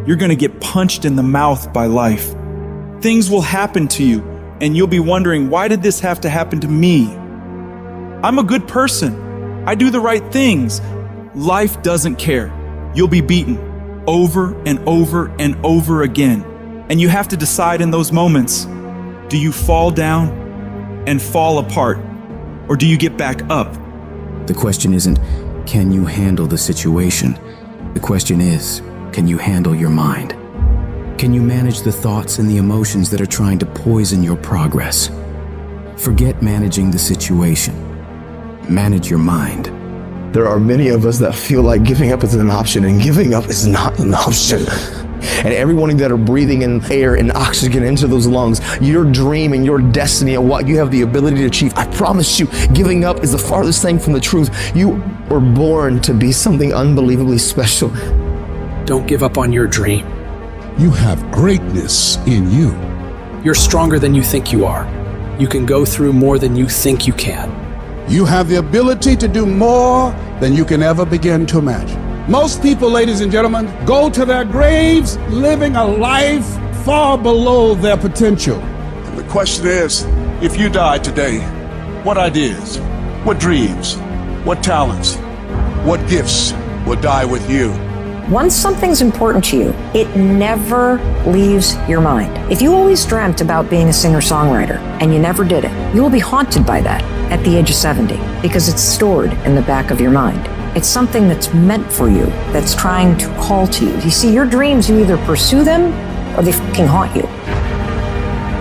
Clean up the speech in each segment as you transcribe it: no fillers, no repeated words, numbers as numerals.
you're going to get punched in the mouth by life. Things will happen to you, and you'll be wondering, why did this have to happen to me? I'm a good person. I do the right things. Life doesn't care. You'll be beaten over and over and over again. And you have to decide in those moments, do you fall down and fall apart, or do you get back up? The question isn't, can you handle the situation? The question is, can you handle your mind? Can you manage the thoughts and the emotions that are trying to poison your progress? Forget managing the situation. Manage your mind. There are many of us that feel like giving up is an option, and giving up is not an option. And everyone that are breathing in air and oxygen into those lungs, your dream and your destiny and what you have the ability to achieve, I promise you, giving up is the farthest thing from the truth. You were born to be something unbelievably special. Don't give up on your dream. You have greatness in you. You're stronger than you think you are. You can go through more than you think you can. You have the ability to do more than you can ever begin to imagine. Most people, ladies and gentlemen, go to their graves living a life far below their potential. And the question is, if you died today, what ideas, what dreams, what talents, what gifts would die with you? Once something's important to you, it never leaves your mind. If you always dreamt about being a singer-songwriter and you never did it, you will be haunted by that at the age of 70 because it's stored in the back of your mind. It's something that's meant for you, that's trying to call to you. You see, your dreams, you either pursue them or they fucking haunt you.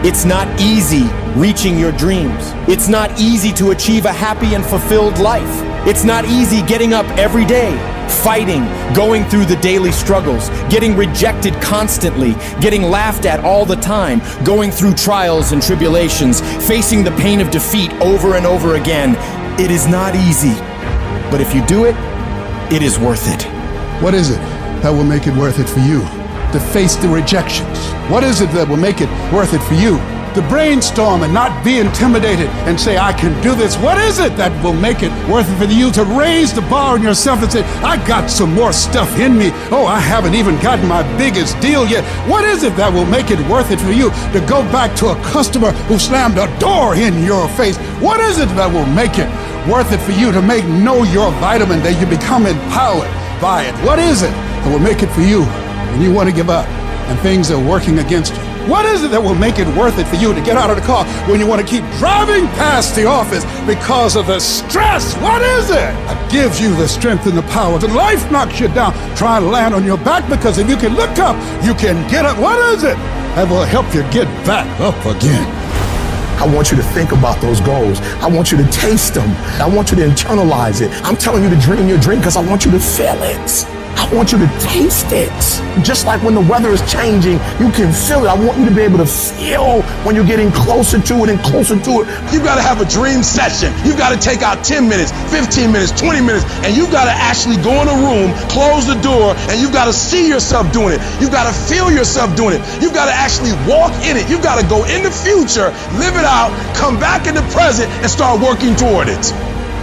It's not easy reaching your dreams. It's not easy to achieve a happy and fulfilled life. It's not easy getting up every day, fighting, going through the daily struggles, getting rejected constantly, getting laughed at all the time, going through trials and tribulations, facing the pain of defeat over and over again. It is not easy, but if you do it, it is worth it. What is it that will make it worth it for you to face the rejections? What is it that will make it worth it for you to brainstorm and not be intimidated and say, I can do this? What is it that will make it worth it for you to raise the bar on yourself and say, I got some more stuff in me. Oh, I haven't even gotten my biggest deal yet. What is it that will make it worth it for you to go back to a customer who slammed a door in your face? What is it that will make it worth it for you to know your vitamin, that you become empowered by it? What is it that will make it for you when you want to give up and things are working against you? What is it that will make it worth it for you to get out of the car when you want to keep driving past the office because of the stress? What is it that gives you the strength and the power? When life knocks you down, try and land on your back, because if you can look up, you can get up. What is it that will help you get back up again? I want you to think about those goals. I want you to taste them. I want you to internalize it. I'm telling you to dream your dream because I want you to feel it. I want you to taste it. Just like when the weather is changing, you can feel it. I want you to be able to feel when you're getting closer to it and closer to it. You've got to have a dream session. You've got to take out 10 minutes, 15 minutes, 20 minutes, and you've got to actually go in a room, close the door, and you've got to see yourself doing it. You've got to feel yourself doing it. You've got to actually walk in it. You've got to go in the future, live it out, come back in the present, and start working toward it.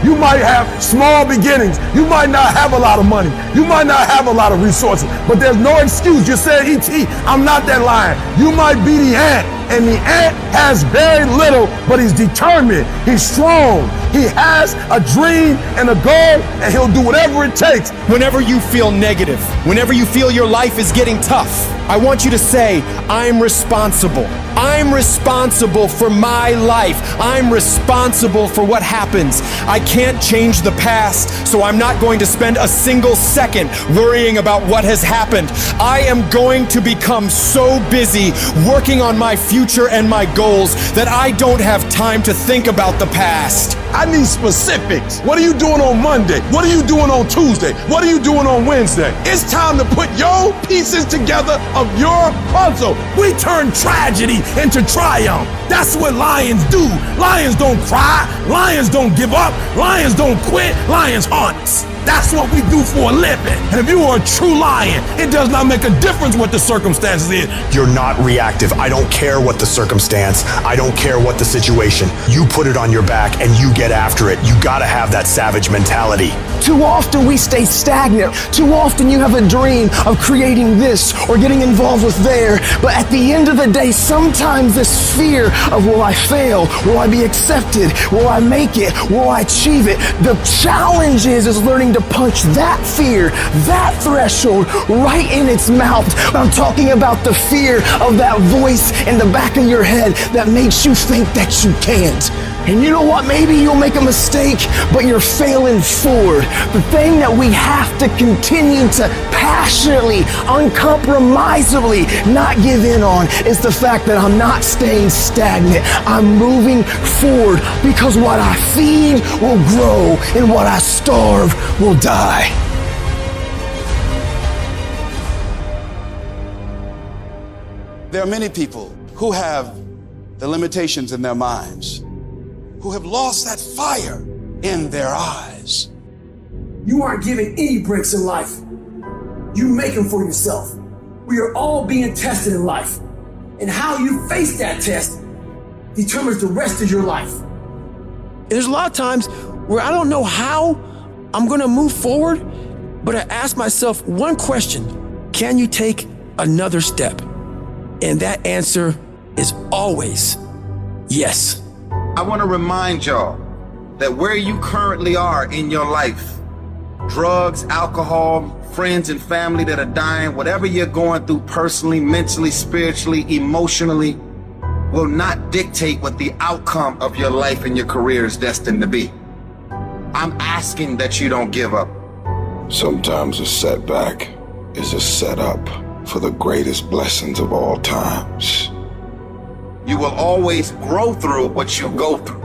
You might have small beginnings. You might not have a lot of money. You might not have a lot of resources, but there's no excuse. You said, E.T., I'm not that lion. You might be the ant, and the ant has very little, but he's determined. He's strong. He has a dream and a goal, and he'll do whatever it takes. Whenever you feel negative, whenever you feel your life is getting tough, I want you to say, I'm responsible. I'm responsible for my life. I'm responsible for what happens. I can't change the past, so I'm not going to spend a single second worrying about what has happened. I am going to become so busy working on my future and my goals that I don't have time to think about the past. I need specifics. What are you doing on Monday? What are you doing on Tuesday? What are you doing on Wednesday? It's time to put your pieces together of your puzzle. We turn tragedy into triumph. That's what lions do. Lions don't cry. Lions don't give up. Lions don't quit. Lions hunt. That's what we do for a living. And if you are a true lion, it does not make a difference what the circumstances is. You're not reactive. I don't care what the circumstance. I don't care what the situation. You put it on your back and you get after it. You gotta have that savage mentality. Too often we stay stagnant. Too often you have a dream of creating this or getting involved with there. But at the end of the day, sometimes this fear of will I fail? Will I be accepted? Will I make it? Will I achieve it? The challenge is learning to punch that fear, that threshold right in its mouth. I'm talking about the fear of that voice in the back of your head that makes you think that you can't. And you know what? Maybe you'll make a mistake, but you're failing forward. The thing that we have to continue to passionately, uncompromisably not give in on is the fact that I'm not staying stagnant. I'm moving forward because what I feed will grow and what I starve will die. There are many people who have the limitations in their minds, who have lost that fire in their eyes. You aren't given any breaks in life. You make them for yourself. We are all being tested in life. And how you face that test determines the rest of your life. There's a lot of times where I don't know how I'm gonna move forward, but I ask myself one question: can you take another step? And that answer is always yes. I want to remind y'all that where you currently are in your life, drugs, alcohol, friends and family that are dying, whatever you're going through personally, mentally, spiritually, emotionally, will not dictate what the outcome of your life and your career is destined to be. I'm asking that you don't give up. Sometimes a setback is a setup for the greatest blessings of all times. You will always grow through what you go through.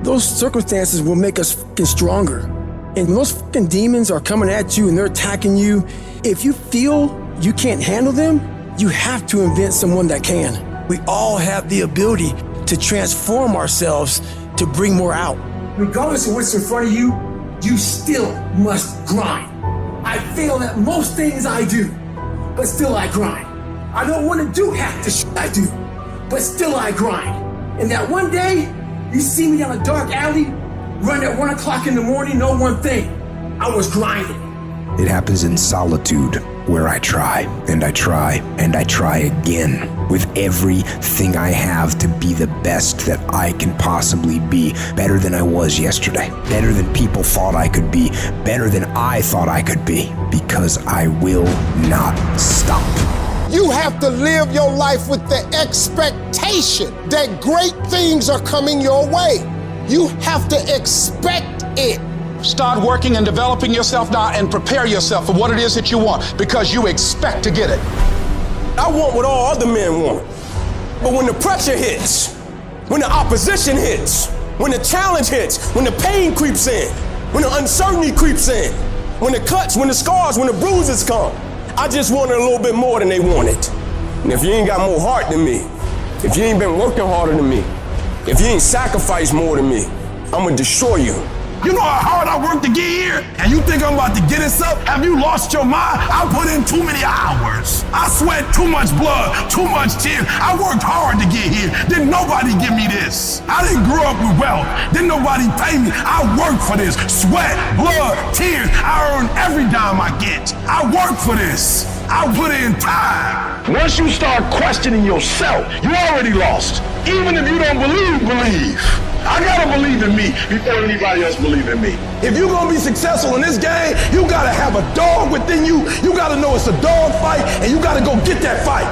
Those circumstances will make us fucking stronger. And when those fucking demons are coming at you and they're attacking you, if you feel you can't handle them, you have to invent someone that can. We all have the ability to transform ourselves to bring more out. Regardless of what's in front of you, you still must grind. I fail at most things I do, but still I grind. I don't want to do half the shit I do, but still I grind. And that one day, you see me down a dark alley, run at 1 o'clock in the morning, know one thing: I was grinding. It happens in solitude, where I try, and I try, and I try again, with everything I have to be the best that I can possibly be, better than I was yesterday, better than people thought I could be, better than I thought I could be, because I will not stop. You have to live your life with the expectation that great things are coming your way. You have to expect it. Start working and developing yourself now and prepare yourself for what it is that you want, because you expect to get it. I want what all other men want. But when the pressure hits, when the opposition hits, when the challenge hits, when the pain creeps in, when the uncertainty creeps in, when the cuts, when the scars, when the bruises come, I just wanted a little bit more than they wanted. And if you ain't got more heart than me, if you ain't been working harder than me, if you ain't sacrificed more than me, I'm gonna destroy you. You know how hard I worked to get here? And you think I'm about to get this up? Have you lost your mind? I put in too many hours. I sweat too much blood, too much tears. I worked hard to get here. Didn't nobody give me this. I didn't grow up with wealth. Didn't nobody pay me. I worked for this. Sweat, blood, tears. I earn every dime I get. I work for this. I put in time. Once you start questioning yourself, you already lost. Even if you don't believe. I gotta believe in me before anybody else believe in me. If you're gonna be successful in this game, you gotta have a dog within you. You gotta know it's a dog fight, and you gotta go get that fight.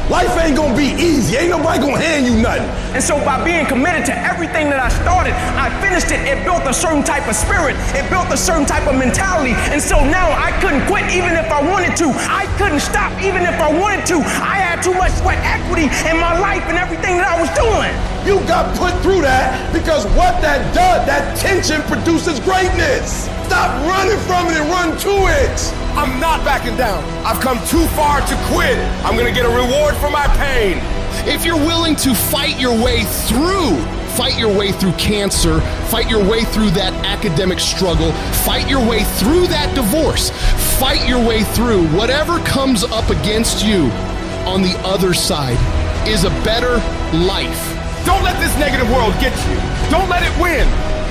Life ain't gonna be easy. Ain't nobody gonna hand you nothing. And so by being committed to everything that I started, I finished it. It built a certain type of spirit. It built a certain type of mentality. And so now I couldn't quit even if I wanted to. I couldn't stop even if I wanted to. I had too much sweat equity in my life and everything that I was doing. You got put through that because what that does, that tension produces greatness. Stop running from it and run to it. I'm not backing down. I've come too far to quit. I'm gonna get a reward for my pain. If you're willing to fight your way through cancer, fight your way through that academic struggle, fight your way through that divorce, fight your way through whatever comes up against you on the other side is a better life. Don't let this negative world get you. Don't let it win.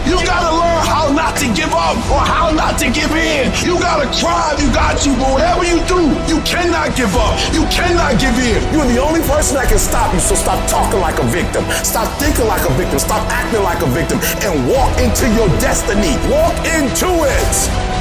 You gotta learn how not to give up or how not to give in. You gotta try, you got to, but whatever you do, you cannot give up. You cannot give in. You're the only person that can stop you, so stop talking like a victim. Stop thinking like a victim. Stop acting like a victim and walk into your destiny. Walk into it.